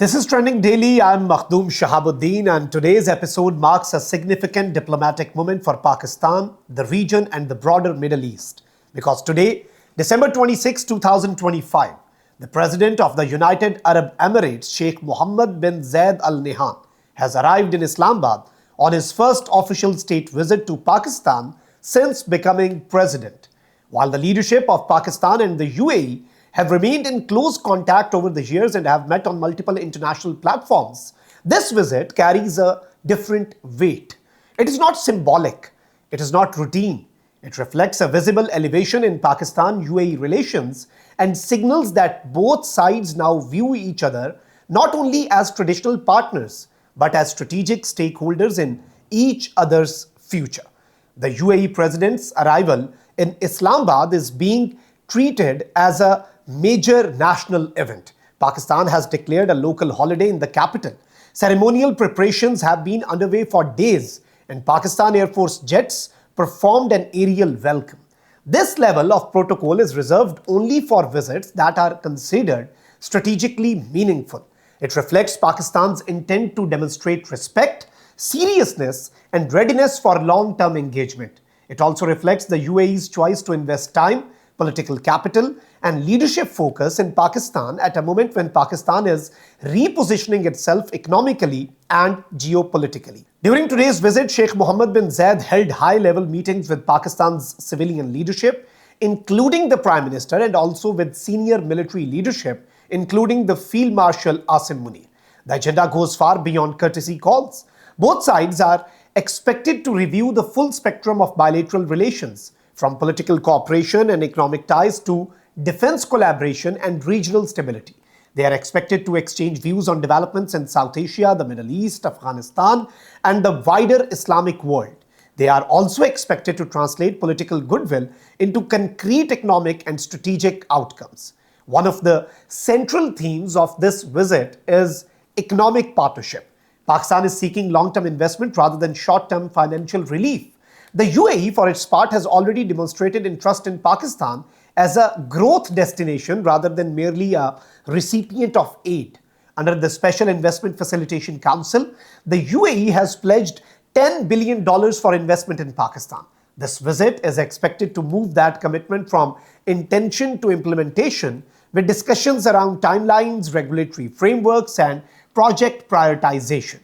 This is Trending Daily. I'm Makhdoom Shahabuddin, and today's episode marks a significant diplomatic moment for Pakistan, the region, and the broader Middle East. Because today, December 26, 2025, the President of the United Arab Emirates, Sheikh Mohammed bin Zayed Al Nahyan, has arrived in Islamabad on his first official state visit to Pakistan since becoming president. While the leadership of Pakistan and the UAE have remained in close contact over the years and have met on multiple international platforms, this visit carries a different weight. It is not symbolic, it is not routine. It reflects a visible elevation in Pakistan-UAE relations and signals that both sides now view each other not only as traditional partners, but as strategic stakeholders in each other's future. The UAE president's arrival in Islamabad is being treated as a major national event. Pakistan has declared a local holiday in the capital. Ceremonial preparations have been underway for days, and Pakistan Air Force jets performed an aerial welcome. This level of protocol is reserved only for visits that are considered strategically meaningful. It reflects Pakistan's intent to demonstrate respect, seriousness, and readiness for long-term engagement. It also reflects the UAE's choice to invest time, political capital, and leadership focus in Pakistan at a moment when Pakistan is repositioning itself economically and geopolitically. During today's visit, Sheikh Mohammed bin Zayed held high-level meetings with Pakistan's civilian leadership, including the Prime Minister, and also with senior military leadership, including the Field Marshal Asim Munir. The agenda goes far beyond courtesy calls. Both sides are expected to review the full spectrum of bilateral relations, from political cooperation and economic ties to defense collaboration and regional stability. They are expected to exchange views on developments in South Asia, the Middle East, Afghanistan, and the wider Islamic world. They are also expected to translate political goodwill into concrete economic and strategic outcomes. One of the central themes of this visit is economic partnership. Pakistan is seeking long-term investment rather than short-term financial relief. The UAE, for its part, has already demonstrated interest in Pakistan as a growth destination rather than merely a recipient of aid. Under the Special Investment Facilitation Council, the UAE has pledged $10 billion for investment in Pakistan. This visit is expected to move that commitment from intention to implementation, with discussions around timelines, regulatory frameworks, and project prioritization.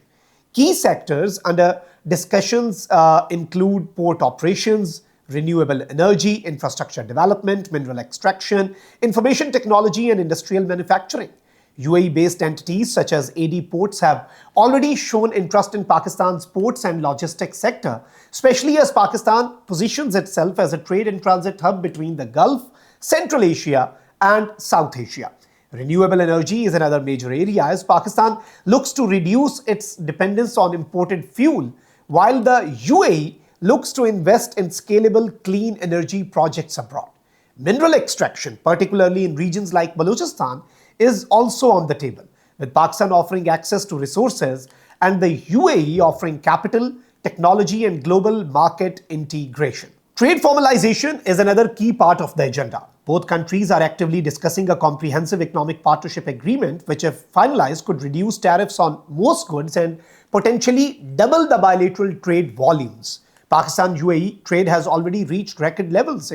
Key sectors under discussions include port operations, renewable energy, infrastructure development, mineral extraction, information technology, and industrial manufacturing. UAE-based entities such as AD Ports have already shown interest in Pakistan's ports and logistics sector, especially as Pakistan positions itself as a trade and transit hub between the Gulf, Central Asia, and South Asia. Renewable energy is another major area as Pakistan looks to reduce its dependence on imported fuel, while the UAE looks to invest in scalable clean energy projects abroad. Mineral extraction, particularly in regions like Balochistan, is also on the table, with Pakistan offering access to resources and the UAE offering capital, technology, and global market integration. Trade formalization is another key part of the agenda. Both countries are actively discussing a comprehensive economic partnership agreement, which, if finalized, could reduce tariffs on most goods and potentially double the bilateral trade volumes. Pakistan-UAE trade has already reached record levels,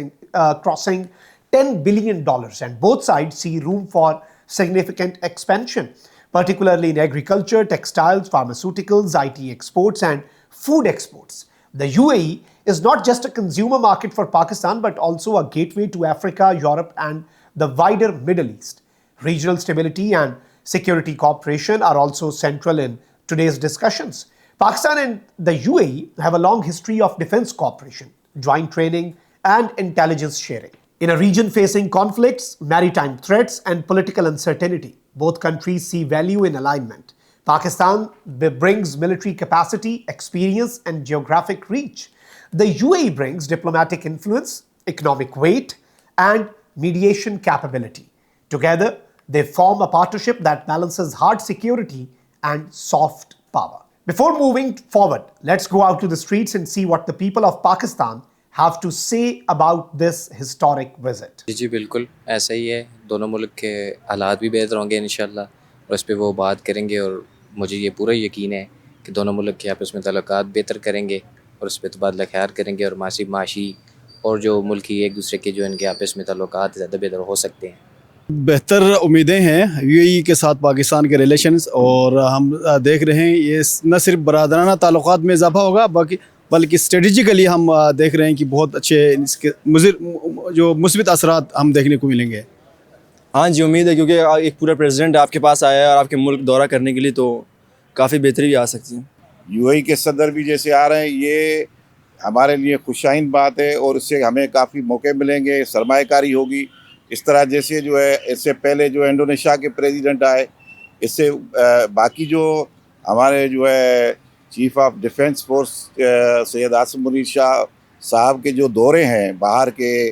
crossing $10 billion, and both sides see room for significant expansion, particularly in agriculture, textiles, pharmaceuticals, IT exports, and food exports. The UAE is not just a consumer market for Pakistan, but also a gateway to Africa, Europe, and the wider Middle East. Regional stability and security cooperation are also central in today's discussions. Pakistan and the UAE have a long history of defense cooperation, joint training, and intelligence sharing. In a region facing conflicts, maritime threats, and political uncertainty, both countries see value in alignment. Pakistan brings military capacity, experience, and geographic reach. The UAE brings diplomatic influence, economic weight, and mediation capability. Together, they form a partnership that balances hard security and soft power. Before moving forward, let's go out to the streets and see what the people of Pakistan have to say about this historic visit. जी बिल्कुल ऐसा ही है, दोनों मुल्क के हालात भी बेहतर होंगे इंशाल्लाह और इस पे वो बात करेंगे, और मुझे ये पूरा यकीन है कि दोनों मुल्क के आपस में ताल्लुकात बेहतर करेंगे और उस पर तबादला ख्याल करेंगे, और माशी और जो मुल्की एक दूसरे के जो इनके आपस में ताल्लुकात ज़्यादा बेहतर हो सकते हैं। बेहतर उम्मीदें हैं यूएई के साथ पाकिस्तान के रिलेशंस, और हम देख रहे हैं ये न सिर्फ बरादराना ताल्लुकात में इजाफा होगा बल्कि स्ट्रेटजिकली हम देख रहे हैं कि बहुत अच्छे इसके जो मुस्बित असरात हम देखने को मिलेंगे। हाँ जी, उम्मीद है, क्योंकि एक पूरा प्रेसिडेंट आपके पास आया है और आपके मुल्क दौरा करने के लिए, तो काफ़ी बेहतरी भी आ सकती है। यूएई के सदर भी जैसे आ रहे हैं, ये हमारे लिए खुशाइन बात है और इससे हमें काफ़ी मौके मिलेंगे, सरमाएकारी होगी। इस तरह जैसे जो है इससे पहले जो इंडोनेशिया के प्रेसिडेंट आए, इससे बाकी जो हमारे जो है chief of defence force Syed Asim Munir Shah साहब के जो दौरे हैं बाहर के,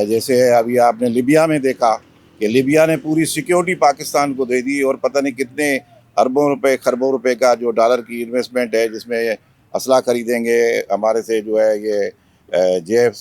जैसे अभी आपने लिबिया में देखा कि लिबिया ने पूरी सिक्योरिटी पाकिस्तान को दे दी, और पता नहीं कितने अरबों रुपए खरबों रुपए का जो डॉलर की इन्वेस्टमेंट है, जिसमें असला खरीदेंगे हमारे से जो है ये जेफ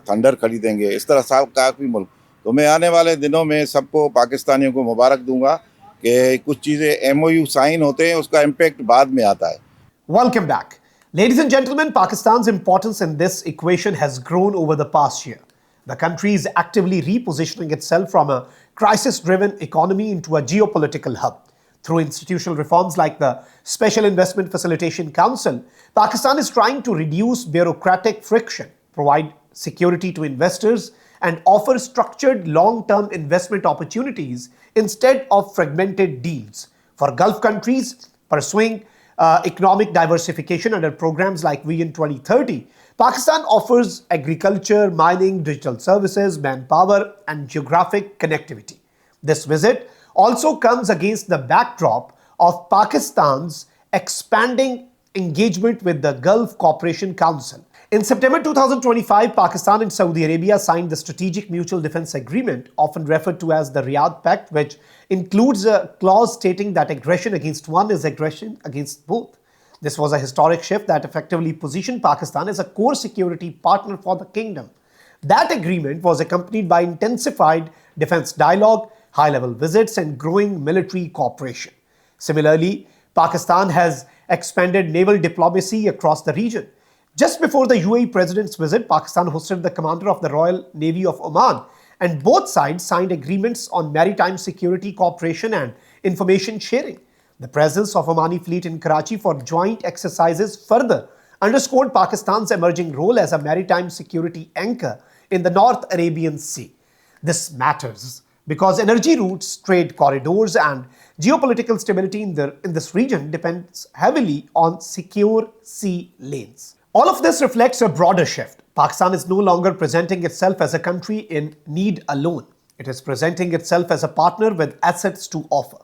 थंडर खरीदेंगे। इस तरह साहब काफ़ी मुल्क, तो मैं आने वाले दिनों में सबको पाकिस्तानियों को मुबारक दूंगा कि कुछ चीज़ें एमओयू साइन होते हैं, उसका इम्पेक्ट बाद में आता है। Welcome back. Ladies and gentlemen, Pakistan's importance in this equation has grown over the past year. The country is actively repositioning itself from a crisis driven economy into a geopolitical hub. Through institutional reforms like the Special Investment Facilitation Council, Pakistan is trying to reduce bureaucratic friction, provide security to investors, and offer structured long term investment opportunities instead of fragmented deals. For Gulf countries pursuing economic diversification under programs like Vision 2030, Pakistan offers agriculture, mining, digital services, manpower, and geographic connectivity. This visit also comes against the backdrop of Pakistan's expanding engagement with the Gulf Cooperation Council. In September 2025, Pakistan and Saudi Arabia signed the Strategic Mutual Defense Agreement, often referred to as the Riyadh Pact, which includes a clause stating that aggression against one is aggression against both. This was a historic shift that effectively positioned Pakistan as a core security partner for the kingdom. That agreement was accompanied by intensified defense dialogue, high-level visits, and growing military cooperation. Similarly, Pakistan has expanded naval diplomacy across the region. Just before the UAE president's visit, Pakistan hosted the commander of the Royal Navy of Oman, and both sides signed agreements on maritime security cooperation and information sharing. The presence of Omani fleet in Karachi for joint exercises further underscored Pakistan's emerging role as a maritime security anchor in the North Arabian Sea. This matters because energy routes, trade corridors, and geopolitical stability in this region depends heavily on secure sea lanes. All of this reflects a broader shift. Pakistan is no longer presenting itself as a country in need alone. It is presenting itself as a partner with assets to offer.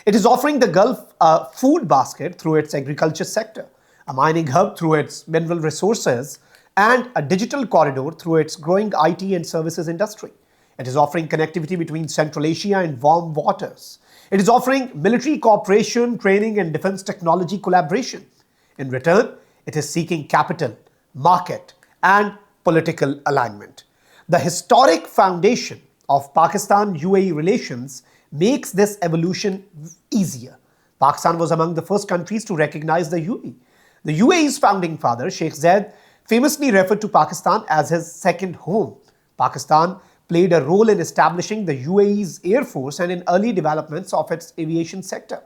It is offering the Gulf a food basket through its agriculture sector, a mining hub through its mineral resources, and a digital corridor through its growing IT and services industry. It is offering connectivity between Central Asia and warm waters. It is offering military cooperation, training, and defense technology collaboration. In return, it is seeking capital, market, and political alignment. The historic foundation of Pakistan UAE relations makes this evolution easier. Pakistan was among the first countries to recognize the UAE. The UAE's founding father, Sheikh Zayed, famously referred to Pakistan as his second home. Pakistan played a role in establishing the UAE's Air Force and in early developments of its aviation sector.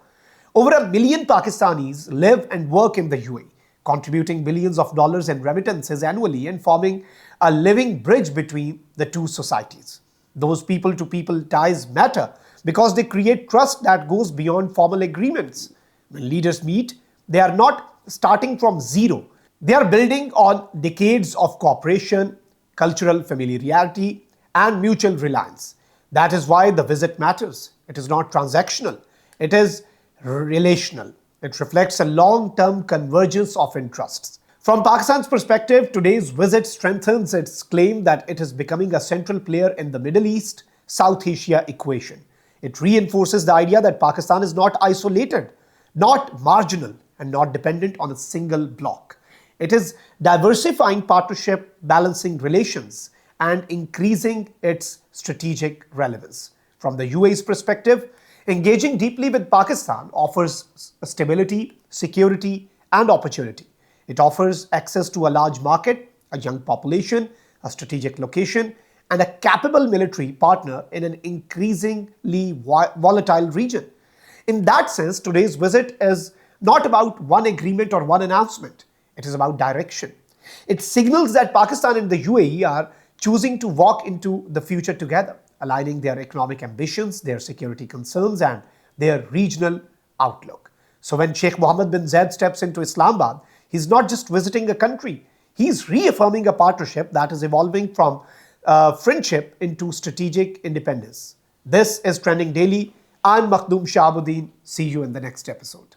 Over 1 million Pakistanis live and work in the UAE, contributing billions of dollars in remittances annually and forming a living bridge between the two societies. Those people-to-people ties matter because they create trust that goes beyond formal agreements. When leaders meet, they are not starting from zero. They are building on decades of cooperation, cultural familiarity, and mutual reliance. That is why the visit matters. It is not transactional, it is relational. It reflects a long-term convergence of interests. From Pakistan's perspective, today's visit strengthens its claim that it is becoming a central player in the Middle East South Asia equation. It reinforces the idea that Pakistan is not isolated, not marginal, and not dependent on a single bloc. It is diversifying partnership, balancing relations, and increasing its strategic relevance. From the UAE's perspective, Engaging deeply with Pakistan offers stability, security, and opportunity. It offers access to a large market, a young population, a strategic location, and a capable military partner in an increasingly volatile region. In that sense, today's visit is not about one agreement or one announcement. It is about direction. It signals that Pakistan and the UAE are choosing to walk into the future together, aligning their economic ambitions, their security concerns, and their regional outlook. So when Sheikh Mohammed bin Zayed steps into Islamabad, he's not just visiting a country, he's reaffirming a partnership that is evolving from friendship into strategic independence. This is Trending Daily. I'm Makhdoom Shahabuddin. See you in the next episode.